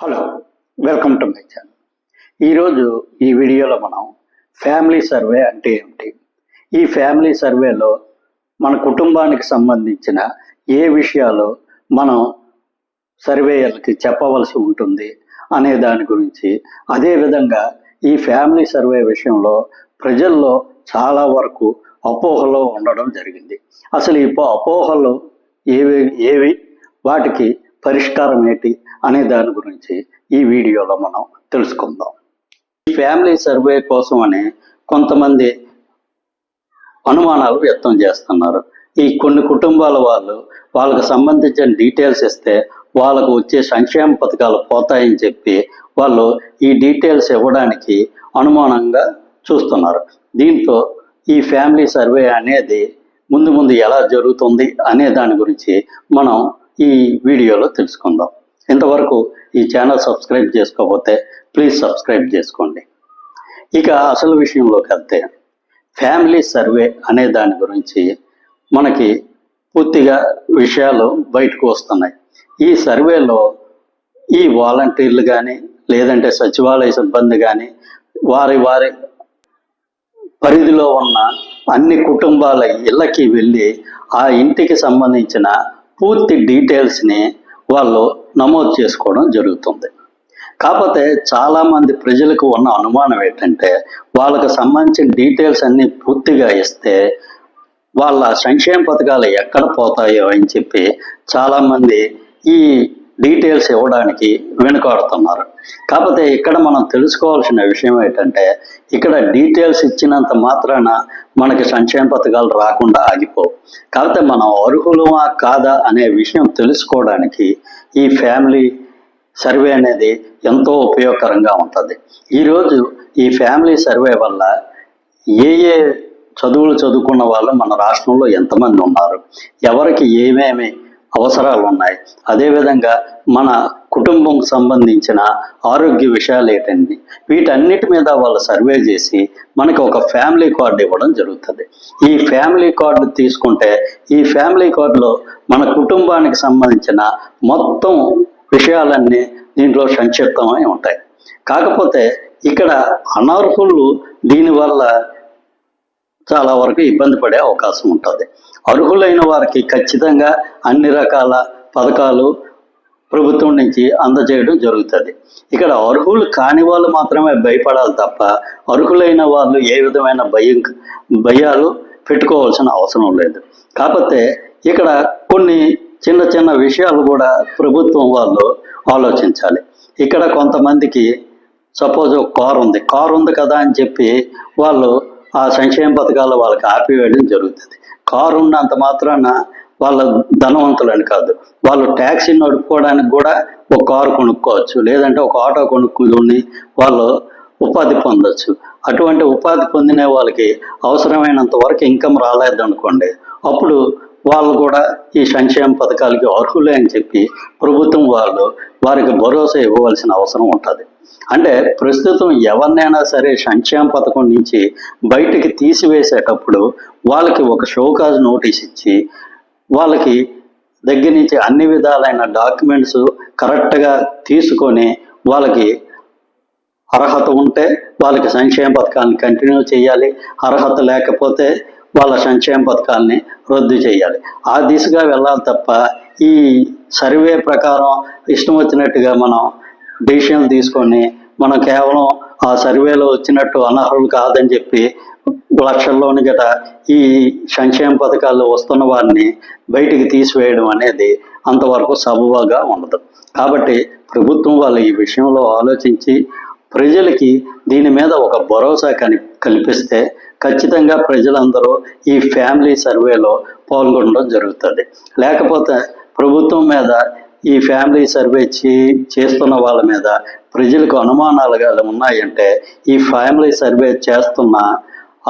Hello, welcome to my channel. ఈరోజు ఈ వీడియోలో మనం ఫ్యామిలీ సర్వే అంటే ఏమిటి, ఈ ఫ్యామిలీ సర్వేలో మన కుటుంబానికి సంబంధించిన ఏ విషయాలు మనం సర్వేయర్లకి చెప్పవలసి ఉంటుంది అనే దాని గురించి, అదేవిధంగా ఈ ఫ్యామిలీ సర్వే విషయంలో ప్రజల్లో చాలా వరకు అపోహలో ఉండడం జరిగింది. అసలు ఈ అపోహలు ఏవి వాటికి పరిష్కారం ఏంటి అనే దాని గురించి ఈ వీడియోలో మనం తెలుసుకుందాం. ఈ ఫ్యామిలీ సర్వే కోసం అని కొంతమంది అనుమానాలు వ్యక్తం చేస్తున్నారు. ఈ కొన్ని కుటుంబాల వాళ్ళకు సంబంధించిన డీటెయిల్స్ ఇస్తే వాళ్ళకు వచ్చే సంక్షేమ పథకాలు పోతాయని చెప్పి వాళ్ళు ఈ డీటెయిల్స్ ఇవ్వడానికి అనుమానంగా చూస్తున్నారు. దీంతో ఈ ఫ్యామిలీ సర్వే అనేది ముందు ఎలా జరుగుతుంది అనే దాని గురించి మనం ఈ వీడియోలో తెలుసుకుందాం. ఇంతవరకు ఈ ఛానల్ సబ్స్క్రైబ్ చేసుకోకపోతే ప్లీజ్ సబ్స్క్రైబ్ చేసుకోండి. ఇక అసలు విషయంలోకి వెళ్తే, ఫ్యామిలీ సర్వే అనే దాని గురించి మనకి పూర్తిగా విషయాలు బయటకు వస్తున్నాయి. ఈ సర్వేలో ఈ వాలంటీర్లు కానీ లేదంటే సచివాలయ సిబ్బంది కానీ వారి పరిధిలో ఉన్న అన్ని కుటుంబాల ఇళ్ళకి వెళ్ళి ఆ ఇంటికి సంబంధించిన పూర్తి డీటెయిల్స్ని వాళ్ళు నమోదు చేసుకోవడం జరుగుతుంది. కాకపోతే చాలామంది ప్రజలకు ఉన్న అనుమానం ఏంటంటే, వాళ్ళకు సంబంధించిన డీటెయిల్స్ అన్నీ పూర్తిగా ఇస్తే వాళ్ళ సంక్షేమ పథకాలు ఎక్కడ పోతాయో అని చెప్పి చాలామంది ఈ డీటెయిల్స్ ఇవ్వడానికి వెనుకాడుతున్నారు. కాకపోతే ఇక్కడ మనం తెలుసుకోవాల్సిన విషయం ఏంటంటే, ఇక్కడ డీటెయిల్స్ ఇచ్చినంత మాత్రాన మనకి సంక్షేమ పథకాలు రాకుండా ఆగిపోవు. కాకపోతే మనం అర్హులమా కాదా అనే విషయం తెలుసుకోవడానికి ఈ ఫ్యామిలీ సర్వే అనేది ఎంతో ఉపయోగకరంగా ఉంటుంది. ఈరోజు ఈ ఫ్యామిలీ సర్వే వల్ల ఏ చదువులు చదువుకున్న వాళ్ళు మన రాష్ట్రంలో ఎంతమంది ఉన్నారు, ఎవరికి ఏమేమి అవసరాలు ఉన్నాయి, అదేవిధంగా మన కుటుంబంకు సంబంధించిన ఆరోగ్య విషయాలు ఏంటండి, వీటన్నిటి మీద వాళ్ళు సర్వే చేసి మనకి ఒక ఫ్యామిలీ కార్డు ఇవ్వడం జరుగుతుంది. ఈ ఫ్యామిలీ కార్డు తీసుకుంటే ఈ ఫ్యామిలీ కార్డులో మన కుటుంబానికి సంబంధించిన మొత్తం విషయాలన్నీ దీంట్లో సంక్షిప్తమై ఉంటాయి. కాకపోతే ఇక్కడ అనర్హులు దీనివల్ల చాలా వరకు ఇబ్బంది పడే అవకాశం ఉంటుంది. అర్హులైన వారికి ఖచ్చితంగా అన్ని రకాల పథకాలు ప్రభుత్వం నుంచి అందజేయడం జరుగుతుంది. ఇక్కడ అర్హులు కాని వాళ్ళు మాత్రమే భయపడాలి తప్ప అర్హులైన వాళ్ళు ఏ విధమైన భయాలు పెట్టుకోవాల్సిన అవసరం లేదు. కాకపోతే ఇక్కడ కొన్ని చిన్న విషయాలు కూడా ప్రభుత్వం వాళ్ళు ఆలోచించాలి. ఇక్కడ కొంతమందికి సపోజ్ కారు ఉంది కదా అని చెప్పి వాళ్ళు ఆ సంక్షేమ పథకాలు వాళ్ళకి ఆపివేయడం జరుగుతుంది. కారు ఉన్నంత మాత్రాన వాళ్ళ ధనవంతులని కాదు, వాళ్ళు ట్యాక్సీ నడుపుకోవడానికి కూడా ఒక కారు కొనుక్కోవచ్చు, లేదంటే ఒక ఆటో కొనుక్కుని వాళ్ళు ఉపాధి పొందొచ్చు. అటువంటి ఉపాధి పొందిన వాళ్ళకి అవసరమైనంత వరకు ఇన్కమ్ రాలేదనుకోండి, అప్పుడు వాళ్ళు కూడా ఈ సంక్షేమ పథకాలకి అర్హులే అని చెప్పి ప్రభుత్వం వాళ్ళు వారికి భరోసా ఇవ్వవలసిన అవసరం ఉంటుంది. అంటే ప్రస్తుతం ఎవరినైనా సరే సంక్షేమ పథకం నుంచి బయటికి తీసివేసేటప్పుడు వాళ్ళకి ఒక షోకాజ్ నోటీస్ ఇచ్చి వాళ్ళకి దగ్గర నుంచి అన్ని విధాలైన డాక్యుమెంట్స్ కరెక్ట్గా తీసుకొని వాళ్ళకి అర్హత ఉంటే వాళ్ళకి సంక్షేమ పథకాలను కంటిన్యూ చేయాలి, అర్హత లేకపోతే వాళ్ళ సంక్షేమ పథకాలని రద్దు చేయాలి. ఆ దిశగా వెళ్ళాలి తప్ప ఈ సర్వే ప్రకారం ఇష్టం వచ్చినట్టుగా మనం డెసిషన్ తీసుకొని మనం కేవలం ఆ సర్వేలో వచ్చినట్టు అనర్హులు కాదని చెప్పి లక్షల్లోని గట ఈ సంక్షేమ పథకాలు వస్తున్న వారిని బయటికి తీసివేయడం అనేది అంతవరకు సబబుగా ఉండదు. కాబట్టి ప్రభుత్వం వాళ్ళు ఈ విషయంలో ఆలోచించి ప్రజలకి దీని మీద ఒక భరోసా కల్పిస్తే ఖచ్చితంగా ప్రజలందరూ ఈ ఫ్యామిలీ సర్వేలో పాల్గొనడం జరుగుతుంది. లేకపోతే ప్రభుత్వం మీద ఈ ఫ్యామిలీ సర్వే చేస్తున్న వాళ్ళ మీద ప్రజలకు అనుమానాలు ఉన్నాయంటే ఈ ఫ్యామిలీ సర్వే చేస్తున్న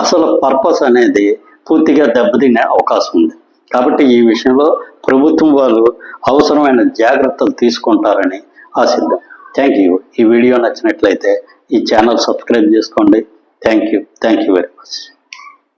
అసలు పర్పస్ అనేది పూర్తిగా దెబ్బతినే అవకాశం ఉంది. కాబట్టి ఈ విషయంలో ప్రభుత్వం వాళ్ళు అవసరమైన జాగ్రత్తలు తీసుకుంటారని ఆశిద్దాం. Thank you. ఈ వీడియో నచ్చినట్లయితే ఈ ఛానల్ సబ్స్క్రైబ్ చేసుకోండి. Thank you very much.